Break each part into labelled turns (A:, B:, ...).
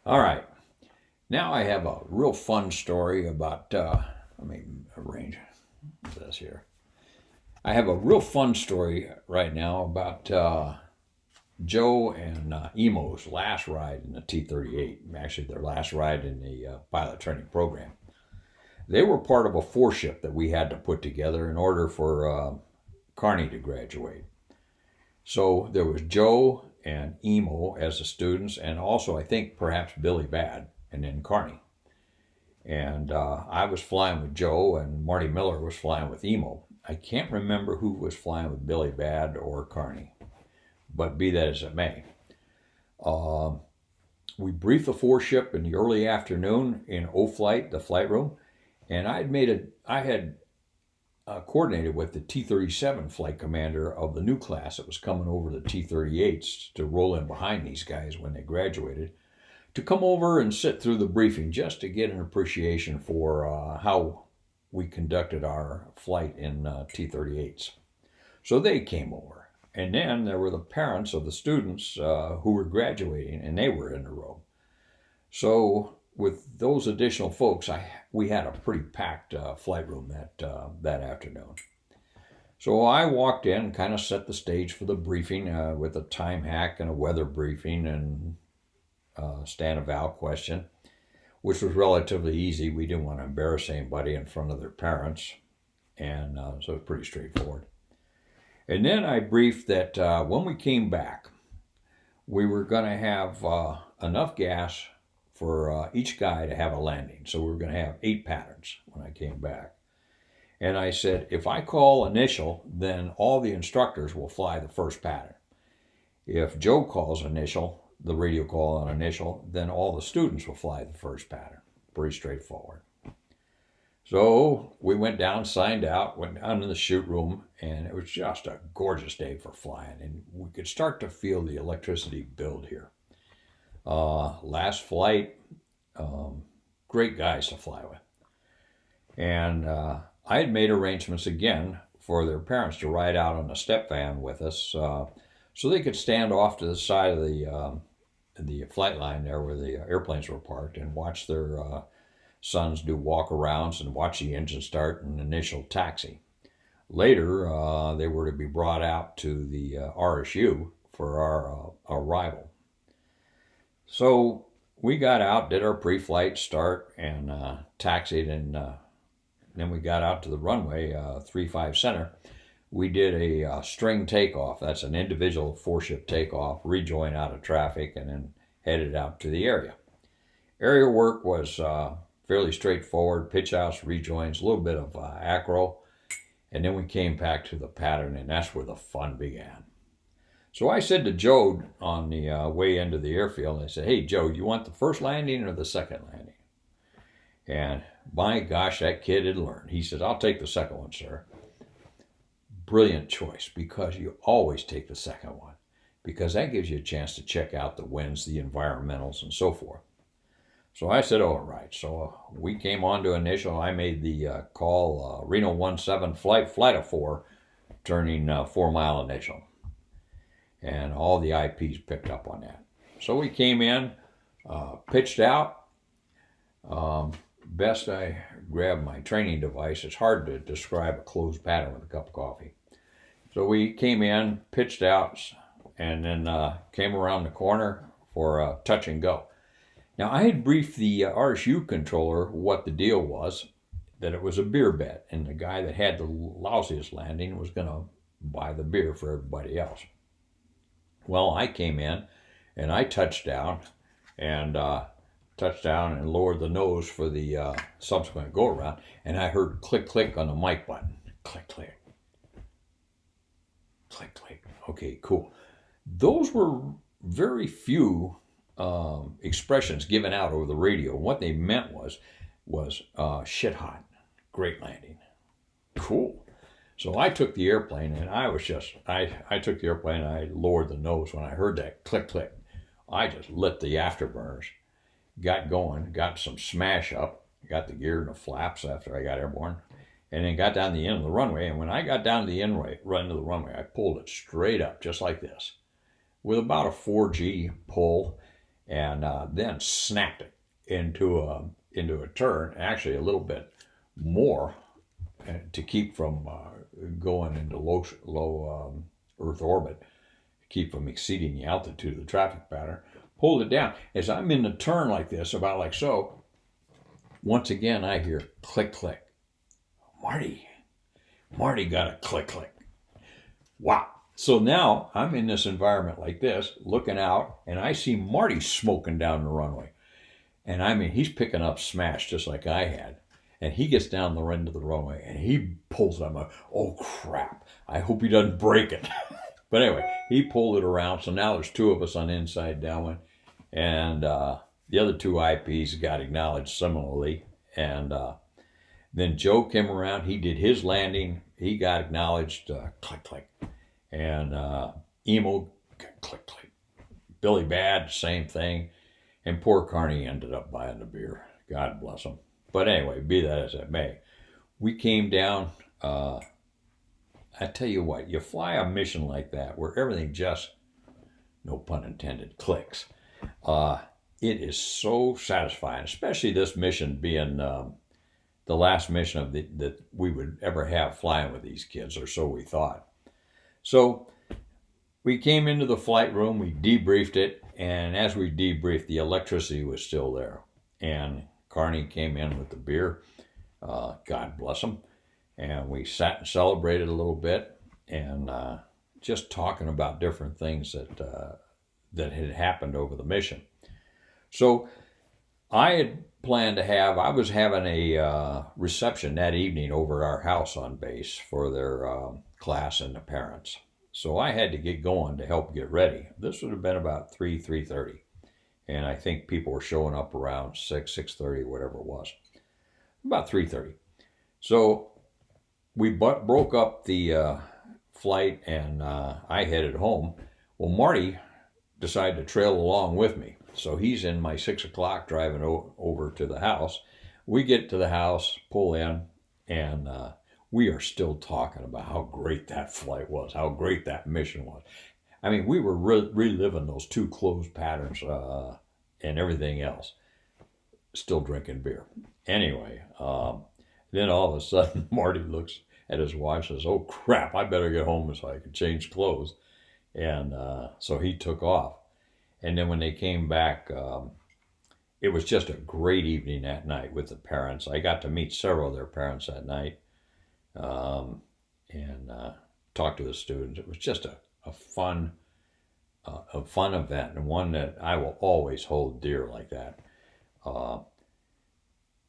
A: All right. Now I have a real fun story about, let me arrange this here. I have a real fun story right now about Joe and Emo's last ride in the T-38. Actually, their last ride in the pilot training program. They were part of a four-ship that we had to put together in order for Carney to graduate. So there was Joe and Emo as the students, and also I think perhaps Billy Bad, and then Carney. And I was flying with Joe, and Marty Miller was flying with Emo. I can't remember who was flying with Billy Bad or Carney, but be that as it may. Uh, we briefed the four ship in the early afternoon in O Flight, the flight room, and I had coordinated with the T-37 flight commander of the new class that was coming over the T-38s to roll in behind these guys when they graduated, to come over and sit through the briefing just to get an appreciation for how we conducted our flight in T-38s. So they came over. And then there were the parents of the students who were graduating, and they were in the room. So with those additional folks, we had a pretty packed flight room that afternoon. So I walked in, kind of set the stage for the briefing with a time hack and a weather briefing and stand eval question, which was relatively easy. We didn't want to embarrass anybody in front of their parents, and so it was pretty straightforward. And then I briefed that when we came back, we were going to have enough gas for each guy to have a landing. So we were going to have 8 patterns when I came back. And I said, if I call initial, then all the instructors will fly the first pattern. If Joe calls initial, the radio call on initial, then all the students will fly the first pattern. Pretty straightforward. So we went down, signed out, went down to the shoot room, and it was just a gorgeous day for flying. And we could start to feel the electricity build here. Last flight, great guys to fly with. And I had made arrangements again for their parents to ride out on a step van with us so they could stand off to the side of the flight line there where the airplanes were parked and watch their sons do walk-arounds and watch the engine start and initial taxi. Later, they were to be brought out to the RSU for our arrival. So we got out, did our pre-flight start, and taxied, and then we got out to the runway, 35 center. We did a string takeoff. That's an individual four-ship takeoff, rejoin out of traffic, and then headed out to the area. Area work was fairly straightforward, pitch outs, rejoins, a little bit of acro, and then we came back to the pattern, and that's where the fun began. So I said to Joe on the way into the airfield, I said, hey, Joe, you want the first landing or the second landing? And my gosh, that kid had learned. He said, I'll take the second one, sir. Brilliant choice, because you always take the second one, because that gives you a chance to check out the winds, the environmentals, and so forth. So I said, all right. So we came on to initial. I made the call, Reno 17 flight of 4, turning 4 mile initial. And all the IPs picked up on that. So we came in, pitched out. Best I grabbed my training device. It's hard to describe a closed pattern with a cup of coffee. So we came in, pitched out, and then came around the corner for a touch and go. Now I had briefed the RSU controller what the deal was, that it was a beer bet, and the guy that had the lousiest landing was going to buy the beer for everybody else. Well, I came in and I touched down and lowered the nose for the subsequent go around, and I heard click click on the mic button. Click click. Click click. Okay, cool. Those were very few expressions given out over the radio. What they meant was shit hot, great landing, cool. So I took the airplane, and I took the airplane, and I lowered the nose. When I heard that click, click, I just lit the afterburners, got going, got some smash up, got the gear and the flaps after I got airborne, and then got down the end of the runway. And when I got down to the end run of the runway, I pulled it straight up, just like this, with about a 4G pull, and then snapped it into a turn, actually a little bit more to keep from going into low Earth orbit, keep from exceeding the altitude of the traffic pattern. Pulled it down. As I'm in the turn like this, about like so, once again I hear click click. Marty got a click click. Wow. So now I'm in this environment like this, looking out, and I see Marty smoking down the runway. And I mean, he's picking up smash just like I had. And he gets down the end of the runway and he pulls it. I'm like, oh crap. I hope he doesn't break it. But anyway, he pulled it around. So now there's two of us on inside downwind. And the other two IPs got acknowledged similarly. And then Joe came around. He did his landing. He got acknowledged. Click, click. And Emo, click, click. Billy Bad, same thing. And poor Carney ended up buying the beer. God bless him. But anyway, be that as it may, we came down. I tell you what, you fly a mission like that where everything just, no pun intended, clicks. It is so satisfying, especially this mission being the last mission of that we would ever have flying with these kids, or so we thought. So we came into the flight room, we debriefed it, and as we debriefed, the electricity was still there. And Carney came in with the beer, God bless him, and we sat and celebrated a little bit, and just talking about different things that had happened over the mission. So I had planned to I was having a reception that evening over at our house on base for their class and the parents. So I had to get going to help get ready. This would have been about 3:30. And I think people were showing up around 6:30, whatever it was. About 3:30. So we broke up the flight and I headed home. Well, Marty decided to trail along with me. So he's in my 6 o'clock driving over to the house. We get to the house, pull in, and we are still talking about how great that flight was, how great that mission was. I mean, we were reliving those two closed patterns and everything else. Still drinking beer. Anyway, then all of a sudden, Marty looks at his watch and says, oh crap, I better get home so I can change clothes. And so he took off. And then when they came back, it was just a great evening that night with the parents. I got to meet several of their parents that night and talk to the students. It was just a fun event, and one that I will always hold dear like that.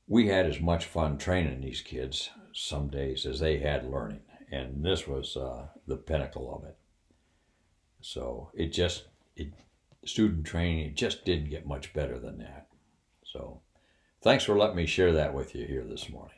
A: We had as much fun training these kids some days as they had learning, and this was the pinnacle of it. So student training, it just didn't get much better than that. So thanks for letting me share that with you here this morning.